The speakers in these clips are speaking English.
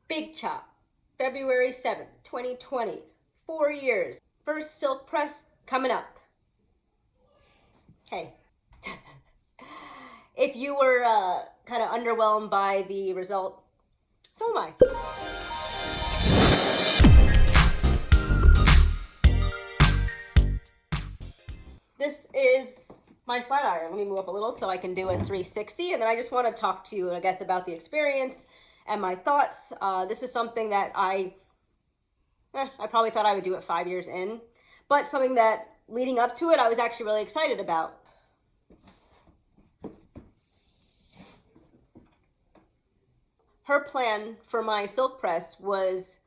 Big Chop, February 7th, 2020. 4 years. First silk press coming up. Hey. If you were kind of underwhelmed by the result, so am I. This is my flat iron. Let me move up a little so I can do a 360, and then I just want to talk to you, I guess, about the experience and my thoughts. This is something that I probably thought I would do it 5 years in, but something that leading up to it, I was actually really excited about. Her plan for my silk press was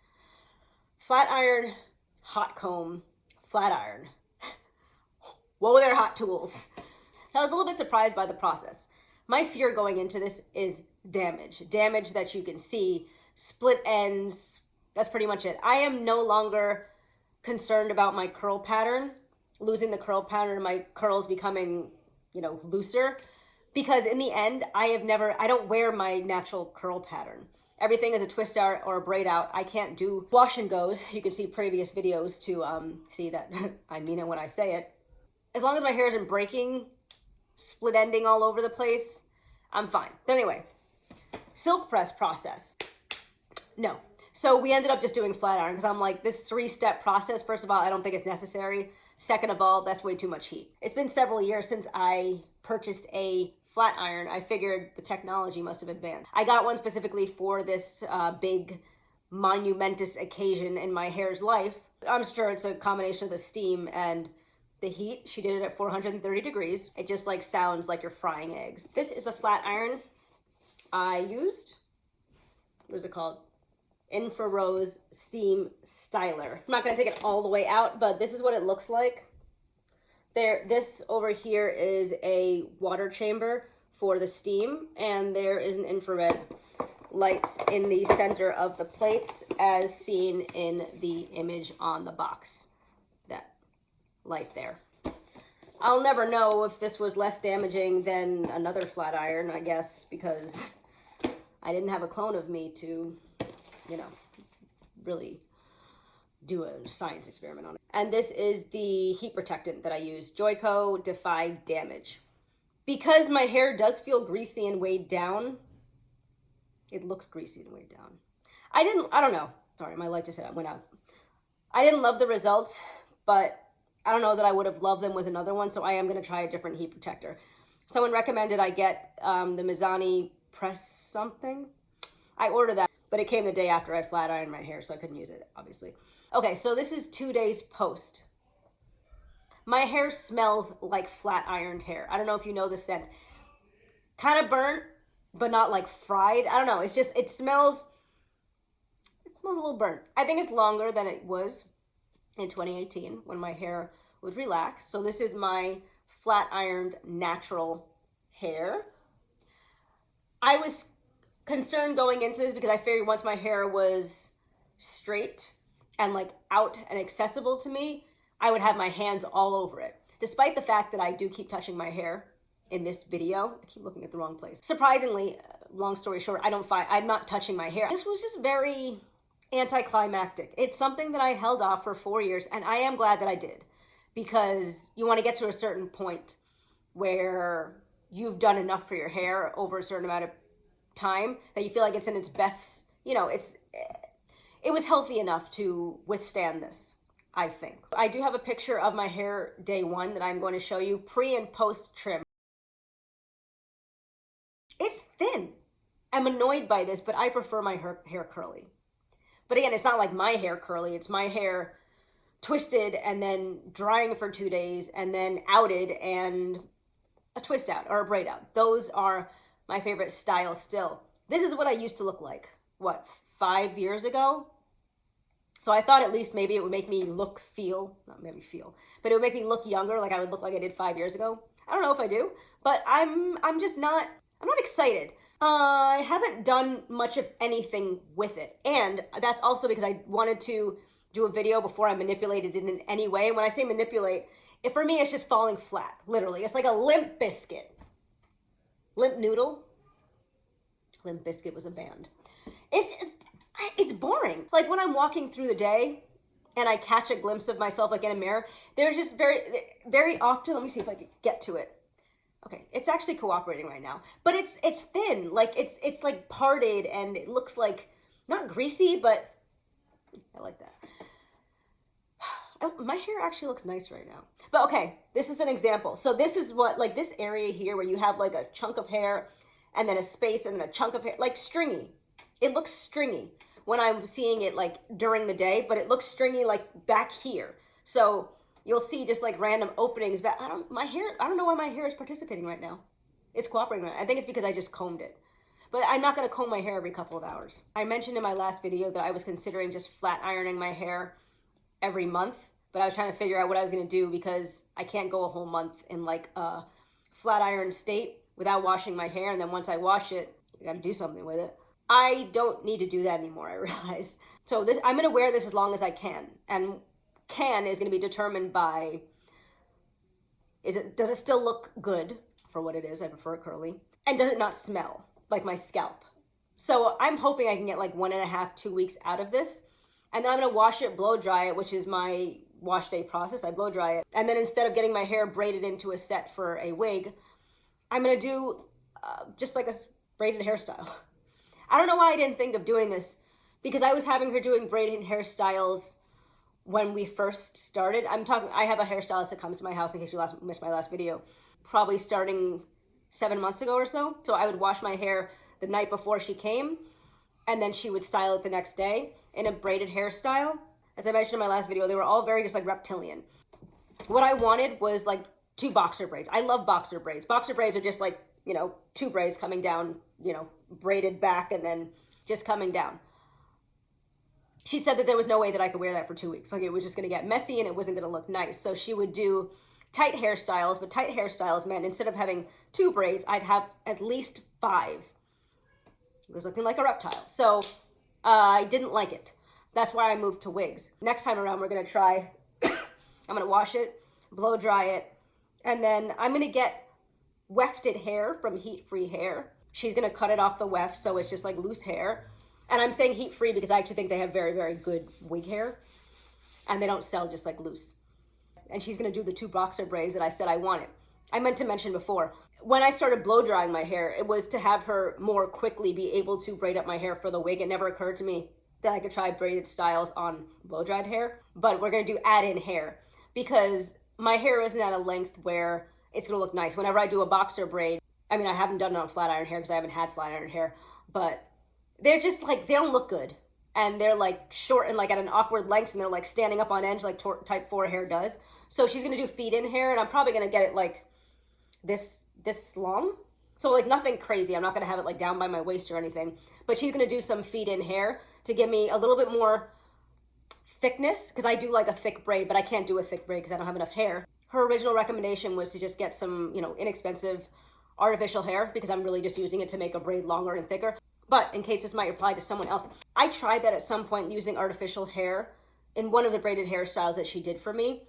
flat iron, hot comb, flat iron. What were their hot tools? So I was a little bit surprised by the process. My fear going into this is damage. Damage that you can see, split ends, that's pretty much it. I am no longer concerned about my curl pattern, losing the curl pattern, my curls becoming, looser. Because in the end, I don't wear my natural curl pattern. Everything is a twist out or a braid out. I can't do wash and goes. You can see previous videos to see that I mean it when I say it. As long as my hair isn't breaking, split ending all over the place, I'm fine. But anyway, silk press process. No. So we ended up just doing flat iron because I'm like, this 3-step process, first of all, I don't think it's necessary. Second of all, that's way too much heat. It's been several years since I purchased a flat iron. I figured the technology must have advanced. I got one specifically for this big monumentous occasion in my hair's life. I'm sure it's a combination of the steam and the heat. She did it at 430 degrees. It just sounds like you're frying eggs. This is the flat iron I used. What is it called? Infrared steam styler. I'm not gonna take it all the way out, but this is what it looks like. This over here is a water chamber for the steam, and there is an infrared lights in the center of the plates as seen in the image on the box. That light there. I'll never know if this was less damaging than another flat iron, I guess, because I didn't have a clone of me to, really do a science experiment on it. And this is the heat protectant that I use, Joico Defy Damage. Because my hair does feel greasy and weighed down, it looks greasy and weighed down. I don't know. Sorry, my light just went out. I didn't love the results, but I don't know that I would have loved them with another one, so I am going to try a different heat protector. Someone recommended I get the Mizani Press something. I ordered that, but it came the day after I flat ironed my hair, so I couldn't use it, obviously. Okay, so this is 2 days post. My hair smells like flat ironed hair. I don't know if you know the scent. Kind of burnt, but not like fried. I don't know. It's just, it smells a little burnt. I think it's longer than it was in 2018 when my hair was relaxed. So this is my flat ironed natural hair. I was concerned going into this because I figured once my hair was straight and out and accessible to me, I would have my hands all over it. Despite the fact that I do keep touching my hair in this video. I keep looking at the wrong place. Surprisingly, long story short, I'm not touching my hair. This was just very anticlimactic. It's something that I held off for 4 years, and I am glad that I did, because you want to get to a certain point where you've done enough for your hair over a certain amount of time that you feel like it's in its best, it was healthy enough to withstand this, I think. I do have a picture of my hair day one that I'm going to show you, pre and post trim. It's thin. I'm annoyed by this, but I prefer my hair curly. But again, it's not like my hair curly. It's my hair twisted and then drying for 2 days and then outed and a twist out or a braid out. Those are my favorite style still. This is what I used to look like, 5 years ago? So I thought at least maybe it would make me but it would make me look younger, like I would look like I did 5 years ago. I don't know if I do, but I'm not excited. I haven't done much of anything with it. And that's also because I wanted to do a video before I manipulated it in any way. And when I say manipulate, for me, it's just falling flat, literally. It's like a Limp Biscuit. Limp Noodle? Limp Biscuit was a band. It's just, like when I'm walking through the day and I catch a glimpse of myself like in a mirror, there's just very often, let me see if I can get to it. Okay, it's actually cooperating right now, but it's thin, like it's like parted, and it looks like not greasy, but I like that. Oh, my hair actually looks nice right now. But okay, this is an example. So this is what, like this area here where you have like a chunk of hair and then a space and then a chunk of hair, like stringy. It looks stringy when I'm seeing it like during the day, but it looks stringy like back here. So you'll see just like random openings. But I don't know why my hair is participating right now. It's cooperating right now. I think it's because I just combed it. But I'm not gonna comb my hair every couple of hours. I mentioned in my last video that I was considering just flat ironing my hair every month, but I was trying to figure out what I was gonna do because I can't go a whole month in like a flat iron state without washing my hair, and then once I wash it, I gotta do something with it. I don't need to do that anymore, I realize. So this, I'm gonna wear this as long as I can, and can is gonna be determined by, does it still look good for what it is? I prefer it curly. And does it not smell like my scalp? So I'm hoping I can get like 1.5, 2 weeks out of this. And then I'm gonna wash it, blow dry it, which is my wash day process. I blow dry it. And then instead of getting my hair braided into a set for a wig, I'm gonna do just like a braided hairstyle. I don't know why I didn't think of doing this, because I was having her doing braided hairstyles when we first started. I have a hairstylist that comes to my house, in case you missed my last video, probably starting 7 months ago or so. So I would wash my hair the night before she came, and then she would style it the next day in a braided hairstyle. As I mentioned in my last video, they were all very just like reptilian. What I wanted was like 2 boxer braids. I love boxer braids. Boxer braids are just like, 2 braids coming down, braided back and then just coming down. She said that there was no way that I could wear that for 2 weeks. Like it was just gonna get messy and it wasn't gonna look nice. So she would do tight hairstyles, but tight hairstyles meant instead of having 2 braids, I'd have at least 5. It was looking like a reptile. So I didn't like it. That's why I moved to wigs. Next time around, we're gonna try, I'm gonna wash it, blow dry it, and then I'm gonna get wefted hair from Heat Free Hair. She's gonna cut it off the weft, so it's just like loose hair. And I'm saying heat free because I actually think they have very, very good wig hair, and they don't sell just like loose. And she's gonna do the 2 boxer braids that I said I wanted. I meant to mention before, when I started blow drying my hair, it was to have her more quickly be able to braid up my hair for the wig. It never occurred to me that I could try braided styles on blow dried hair, but we're gonna do add in hair because my hair isn't at a length where it's gonna look nice. Whenever I do a boxer braid, I mean, I haven't done it on flat iron hair because I haven't had flat iron hair, but they're just like, they don't look good. And they're like short and like at an awkward length, and they're like standing up on edge like type 4 hair does. So she's gonna do feed in hair, and I'm probably gonna get it like this long. So like nothing crazy. I'm not gonna have it like down by my waist or anything, but she's gonna do some feed in hair to give me a little bit more thickness, because I do like a thick braid, but I can't do a thick braid because I don't have enough hair. Her original recommendation was to just get some, inexpensive artificial hair, because I'm really just using it to make a braid longer and thicker. But in case this might apply to someone else, I tried that at some point using artificial hair in one of the braided hairstyles that she did for me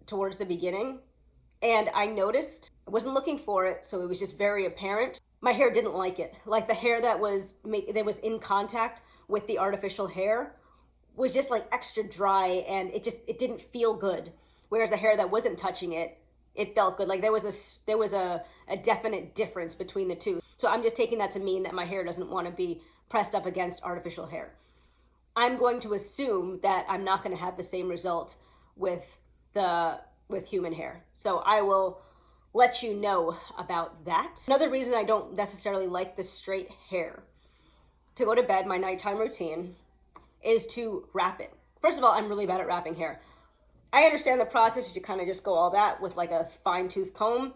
towards the beginning. And I noticed, I wasn't looking for it, so it was just very apparent. My hair didn't like it. Like the hair that was in contact with the artificial hair was just like extra dry, and it didn't feel good. Whereas the hair that wasn't touching it, it felt good. Like there was a definite difference between the two. So I'm just taking that to mean that my hair doesn't want to be pressed up against artificial hair. I'm going to assume that I'm not going to have the same result with human hair. So I will let you know about that. Another reason I don't necessarily like the straight hair to go to bed, my nighttime routine, is to wrap it. First of all, I'm really bad at wrapping hair. I understand the process, you kind of just go all that with like a fine tooth comb,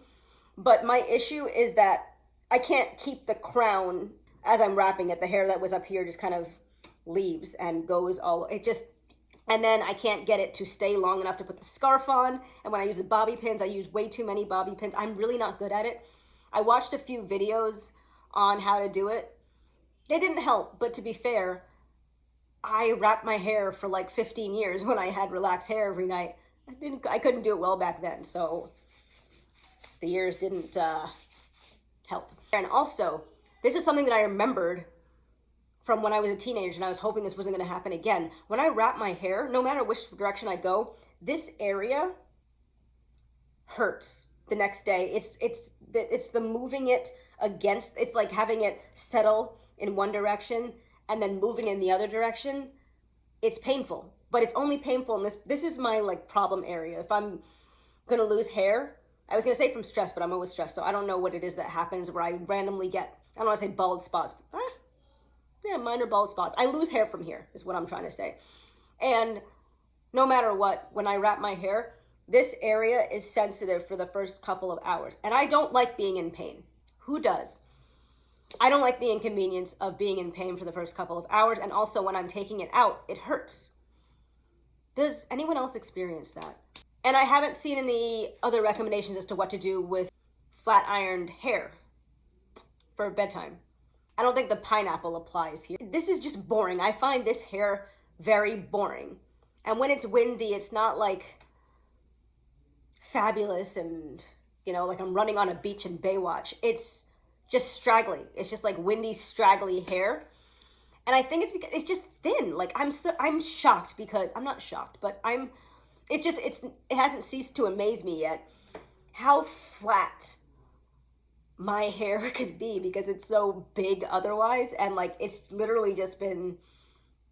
but my issue is that I can't keep the crown as I'm wrapping it. The hair that was up here just kind of leaves and goes and then I can't get it to stay long enough to put the scarf on. And when I use the bobby pins, I use way too many bobby pins. I'm really not good at it. I watched a few videos on how to do it. They didn't help, but to be fair, I wrapped my hair for like 15 years when I had relaxed hair every night. I couldn't do it well back then, so the years didn't help. And also, this is something that I remembered from when I was a teenager, and I was hoping this wasn't going to happen again. When I wrap my hair, no matter which direction I go, this area hurts the next day. It's the moving it against, it's like having it settle in one direction and then moving in the other direction. It's painful, but it's only painful in this is my like problem area. If I'm gonna lose hair, I was gonna say from stress, but I'm always stressed, so I don't know what it is that happens where I randomly get, I don't want to say bald spots, yeah, minor bald spots. I lose hair from here is what I'm trying to say. And no matter what, when I wrap my hair, this area is sensitive for the first couple of hours. And I don't like being in pain. Who does? I don't like the inconvenience of being in pain for the first couple of hours. And also when I'm taking it out, it hurts. Does anyone else experience that? And I haven't seen any other recommendations as to what to do with flat ironed hair for bedtime. I don't think the pineapple applies here. This is just boring. I find this hair very boring. And when it's windy, it's not like fabulous and, you know, like I'm running on a beach in Baywatch. It's just straggly. It's just like windy, straggly hair. And I think it's because it's just thin. Like I'm shocked because, I'm not shocked, but it hasn't ceased to amaze me yet how flat my hair could be because it's so big otherwise, and like it's literally just been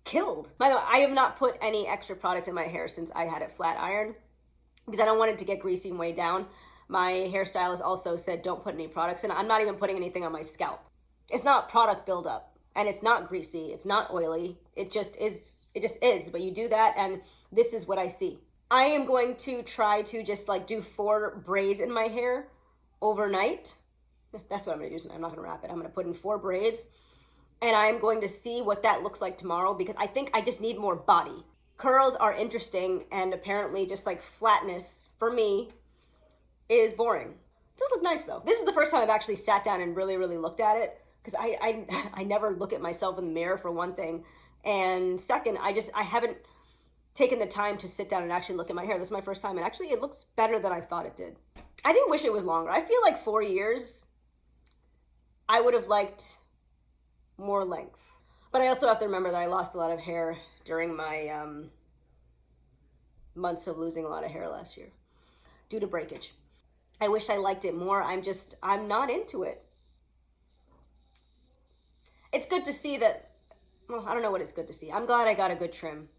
killed. By the way, I have not put any extra product in my hair since I had it flat ironed because I don't want it to get greasy and way down. My hairstylist also said don't put any products in. I'm not even putting anything on my scalp. It's not product buildup, and it's not greasy, it's not oily. It just is, but you do that and this is what I see. I am going to try to just like do 4 braids in my hair overnight. That's what I'm gonna do. I'm not gonna wrap it. I'm gonna put in 4 braids and I'm going to see what that looks like tomorrow because I think I just need more body. Curls are interesting and apparently just like flatness for me is boring. It does look nice though. This is the first time I've actually sat down and really looked at it because I never look at myself in the mirror for one thing, and second, I haven't taken the time to sit down and actually look at my hair. This is my first time and actually it looks better than I thought it did. I do wish it was longer. I feel like 4 years I would have liked more length. But I also have to remember that I lost a lot of hair during my months of losing a lot of hair last year due to breakage. I wish I liked it more. I'm not into it. It's good to see that, well, I don't know what it's good to see. I'm glad I got a good trim.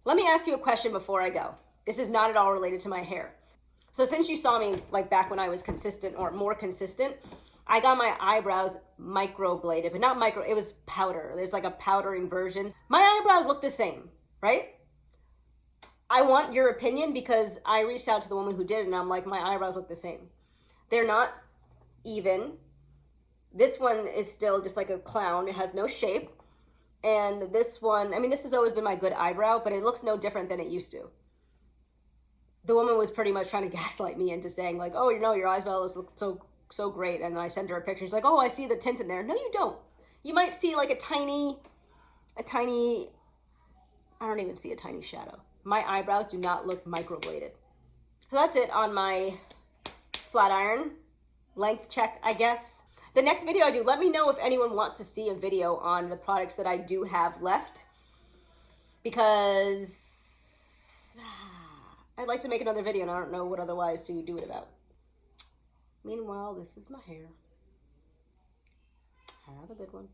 Let me ask you a question before I go. This is not at all related to my hair. So since you saw me like back when I was consistent or more consistent, I got my eyebrows microbladed, but not micro, it was powder. There's like a powdering version. My eyebrows look the same, right? I want your opinion because I reached out to the woman who did it and I'm like, my eyebrows look the same. They're not even. This one is still just like a clown. It has no shape. And this one, I mean, this has always been my good eyebrow, but it looks no different than it used to. The woman was pretty much trying to gaslight me into saying like, oh, you know, your eyebrows look so great. And I sent her a picture. She's like, oh, I see the tint in there. No, you don't. You might see like a tiny, I don't even see a tiny shadow. My eyebrows do not look microbladed. So that's it on my flat iron length check, I guess. The next video I do, let me know if anyone wants to see a video on the products that I do have left, because I'd like to make another video and I don't know what otherwise to do it about. Meanwhile, this is my hair. Have a good one.